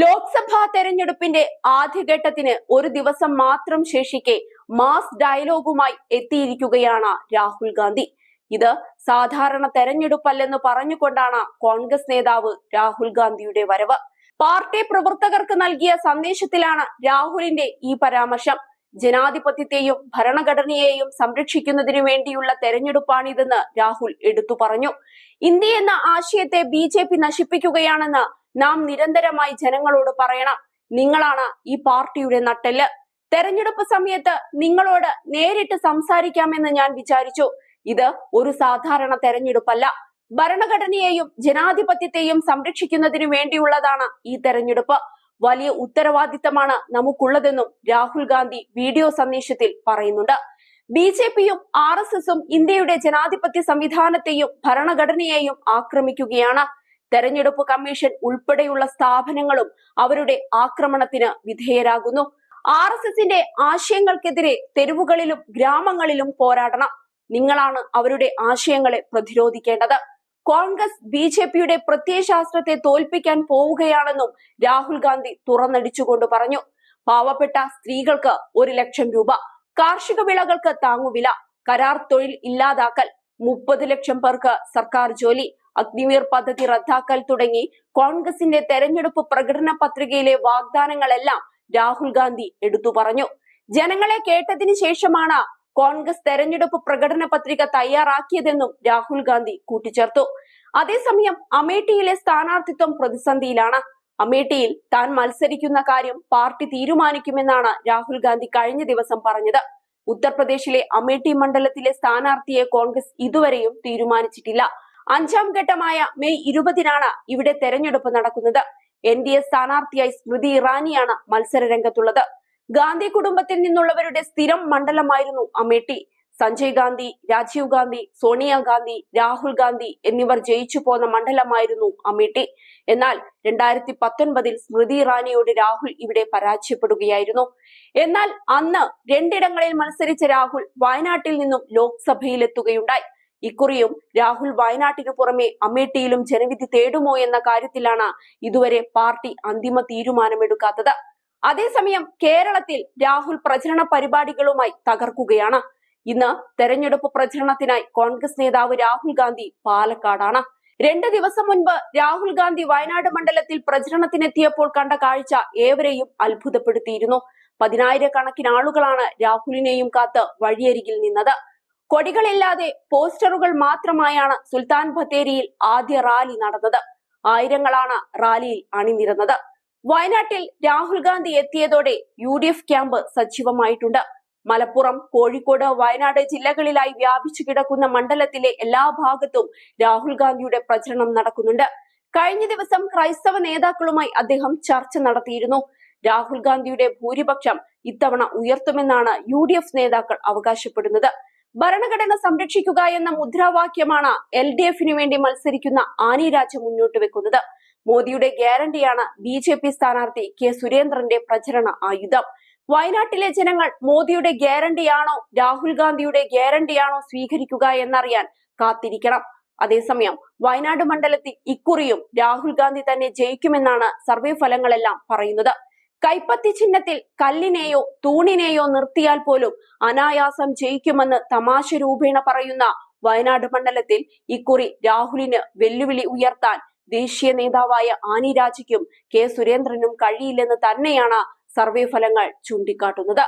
ലോക്സഭാ തെരഞ്ഞെടുപ്പിന്റെ ആദ്യഘട്ടത്തിന് ഒരു ദിവസം മാത്രം ശേഷിക്കെ മാസ് ഡയലോഗുമായി എത്തിയിരിക്കുകയാണ് രാഹുൽ ഗാന്ധി. ഇത് സാധാരണ തെരഞ്ഞെടുപ്പല്ലെന്ന് പറഞ്ഞുകൊണ്ടാണ് കോൺഗ്രസ് നേതാവ് രാഹുൽ ഗാന്ധിയുടെ വരവ്. പാർട്ടി പ്രവർത്തകർക്ക് നൽകിയ സന്ദേശത്തിലാണ് രാഹുലിന്റെ ഈ പരാമർശം. ജനാധിപത്യത്തെയും ഭരണഘടനയെയും സംരക്ഷിക്കുന്നതിനു വേണ്ടിയുള്ള തെരഞ്ഞെടുപ്പാണിതെന്ന് രാഹുൽ എടുത്തു പറഞ്ഞു. ഇന്ത്യ എന്ന ആശയത്തെ ബിജെപി നശിപ്പിക്കുകയാണെന്ന് നാം നിരന്തരമായി ജനങ്ങളോട് പറയണം. നിങ്ങളാണ് ഈ പാർട്ടിയുടെ നട്ടെല്ല്. തെരഞ്ഞെടുപ്പ് സമയത്ത് നിങ്ങളോട് നേരിട്ട് സംസാരിക്കാമെന്ന് ഞാൻ വിചാരിച്ചു. ഇത് ഒരു സാധാരണ തെരഞ്ഞെടുപ്പല്ല. ഭരണഘടനയെയും ജനാധിപത്യത്തെയും സംരക്ഷിക്കുന്നതിനു വേണ്ടിയുള്ളതാണ് ഈ തെരഞ്ഞെടുപ്പ്. വലിയ ഉത്തരവാദിത്തമാണ് നമുക്കുള്ളതെന്നും രാഹുൽ ഗാന്ധി വീഡിയോ സന്ദേശത്തിൽ പറയുന്നുണ്ട്. ബിജെപിയും RSSും ഇന്ത്യയുടെ ജനാധിപത്യ സംവിധാനത്തെയും ഭരണഘടനയെയും ആക്രമിക്കുകയാണ്. തെരഞ്ഞെടുപ്പ് കമ്മീഷൻ ഉൾപ്പെടെയുള്ള സ്ഥാപനങ്ങളും അവരുടെ ആക്രമണത്തിന് വിധേയരാകുന്നു. RSSന്റെ ആശയങ്ങൾക്കെതിരെ തെരുവുകളിലും ഗ്രാമങ്ങളിലും പോരാടണം. നിങ്ങളാണ് അവരുടെ ആശയങ്ങളെ പ്രതിരോധിക്കേണ്ടത്. കോൺഗ്രസ് ബിജെപിയുടെ പ്രത്യയശാസ്ത്രത്തെ തോൽപ്പിക്കാൻ പോവുകയാണെന്നും രാഹുൽ ഗാന്ധി തുറന്നടിച്ചുകൊണ്ട് പറഞ്ഞു. പാവപ്പെട്ട സ്ത്രീകൾക്ക് 1 ലക്ഷം രൂപ, കാർഷിക വിളകൾക്ക് താങ്ങുവില, കരാർ തൊഴിൽ ഇല്ലാതാക്കൽ, 30 ലക്ഷം പേർക്ക് സർക്കാർ ജോലി, അഗ്നിവീർ പദ്ധതി റദ്ദാക്കൽ തുടങ്ങി കോൺഗ്രസിന്റെ തെരഞ്ഞെടുപ്പ് പ്രകടന പത്രികയിലെ വാഗ്ദാനങ്ങളെല്ലാം രാഹുൽ ഗാന്ധി എടുത്തു പറഞ്ഞു. ജനങ്ങളെ കേട്ടതിന് ശേഷമാണ് കോൺഗ്രസ് തെരഞ്ഞെടുപ്പ് പ്രകടന പത്രിക തയ്യാറാക്കിയതെന്നും രാഹുൽ ഗാന്ധി കൂട്ടിച്ചേർത്തു. അതേസമയം അമേഠിയിലെ സ്ഥാനാർത്ഥിത്വം പ്രതിസന്ധിയിലാണ്. അമേഠിയിൽ താൻ മത്സരിക്കുന്ന കാര്യം പാർട്ടി തീരുമാനിക്കുമെന്നാണ് രാഹുൽ ഗാന്ധി കഴിഞ്ഞ ദിവസം പറഞ്ഞത്. ഉത്തർപ്രദേശിലെ അമേഠി മണ്ഡലത്തിലെ സ്ഥാനാർത്ഥിയെ കോൺഗ്രസ് ഇതുവരെയും തീരുമാനിച്ചിട്ടില്ല. 5ാം ഘട്ടമായ മെയ് 20-നാണ് ഇവിടെ തെരഞ്ഞെടുപ്പ് നടക്കുന്നത്. NDA സ്ഥാനാർത്ഥിയായി സ്മൃതി ഇറാനിയാണ് മത്സര രംഗത്തുള്ളത്. ഗാന്ധി കുടുംബത്തിൽ നിന്നുള്ളവരുടെ സ്ഥിരം മണ്ഡലമായിരുന്നു അമേഠി. സഞ്ജയ് ഗാന്ധി, രാജീവ് ഗാന്ധി, സോണിയാഗാന്ധി, രാഹുൽ ഗാന്ധി എന്നിവർ ജയിച്ചു പോന്ന മണ്ഡലമായിരുന്നു അമേഠി. എന്നാൽ 2019-ൽ സ്മൃതി ഇറാനിയോട് രാഹുൽ ഇവിടെ പരാജയപ്പെടുകയായിരുന്നു. എന്നാൽ അന്ന് 2 ഇടങ്ങളിൽ മത്സരിച്ച രാഹുൽ വയനാട്ടിൽ നിന്നും ലോക്സഭയിലെത്തുകയുണ്ടായി. ഇക്കുറിയും രാഹുൽ വയനാട്ടിനു പുറമെ അമേഠിയിലും ജനവിധി തേടുമോ എന്ന കാര്യത്തിലാണ് ഇതുവരെ പാർട്ടി അന്തിമ തീരുമാനമെടുക്കാത്തത്. അതേസമയം കേരളത്തിൽ രാഹുൽ പ്രചരണ പരിപാടികളുമായി തകർക്കുകയാണ്. ഇന്ന് തെരഞ്ഞെടുപ്പ് പ്രചരണത്തിനായി കോൺഗ്രസ് നേതാവ് രാഹുൽ ഗാന്ധി പാലക്കാടാണ്. 2 ദിവസം മുൻപ് രാഹുൽ ഗാന്ധി വയനാട് മണ്ഡലത്തിൽ പ്രചരണത്തിനെത്തിയപ്പോൾ കണ്ട കാഴ്ച ഏവരെയും അത്ഭുതപ്പെടുത്തിയിരുന്നു. 10,000-കണക്കിന് ആളുകളാണ് രാഹുലിനെയും കാത്ത് വഴിയരികിൽ നിന്നത്. കൊടികളില്ലാതെ പോസ്റ്ററുകൾ മാത്രമായാണ് സുൽത്താൻ ബത്തേരിയിൽ ആദ്യ റാലി നടന്നത്. ആയിരങ്ങളാണ് റാലിയിൽ അണിനിരന്നത്. വയനാട്ടിൽ രാഹുൽ ഗാന്ധി എത്തിയതോടെ UDF ക്യാമ്പ് സജീവമായിട്ടുണ്ട്. മലപ്പുറം, കോഴിക്കോട്, വയനാട് ജില്ലകളിലായി വ്യാപിച്ചു കിടക്കുന്ന മണ്ഡലത്തിലെ എല്ലാ ഭാഗത്തും രാഹുൽ ഗാന്ധിയുടെ പ്രചരണം നടക്കുന്നുണ്ട്. കഴിഞ്ഞ ദിവസം ക്രൈസ്തവ നേതാക്കളുമായി അദ്ദേഹം ചർച്ച നടത്തിയിരുന്നു. രാഹുൽ ഗാന്ധിയുടെ ഭൂരിപക്ഷം ഇത്തവണ ഉയർത്തുമെന്നാണ് UDF നേതാക്കൾ അവകാശപ്പെടുന്നത്. ഭരണഘടന സംരക്ഷിക്കുക എന്ന മുദ്രാവാക്യമാണ് LDFിനു വേണ്ടി മത്സരിക്കുന്ന ആനി രാജ മുന്നോട്ട് വെക്കുന്നത്. മോദിയുടെ ഗ്യാരണ്ടിയാണ് BJP സ്ഥാനാർത്ഥി K സുരേന്ദ്രന്റെ പ്രചരണ ആയുധം. വയനാട്ടിലെ ജനങ്ങൾ മോദിയുടെ ഗ്യാരണ്ടിയാണോ രാഹുൽ ഗാന്ധിയുടെ ഗ്യാരണ്ടിയാണോ സ്വീകരിക്കുക എന്നറിയാൻ കാത്തിരിക്കണം. അതേസമയം വയനാട് മണ്ഡലത്തിൽ ഇക്കുറിയും രാഹുൽ ഗാന്ധി തന്നെ ജയിക്കുമെന്നാണ് സർവേ ഫലങ്ങളെല്ലാം പറയുന്നത്. കൈപ്പത്തി ചിഹ്നത്തിൽ കല്ലിനെയോ തൂണിനെയോ നിർത്തിയാൽ പോലും അനായാസം ജയിക്കുമെന്ന് തമാശ രൂപേണ പറയുന്ന വയനാട് മണ്ഡലത്തിൽ ഇക്കുറി രാഹുലിന് വെല്ലുവിളി ഉയർത്താൻ ദേശീയ നേതാവായ ആനി രാജയ്ക്കും K സുരേന്ദ്രനും കഴിയില്ലെന്ന് തന്നെയാണ് സർവേ ഫലങ്ങൾ ചൂണ്ടിക്കാട്ടുന്നത്.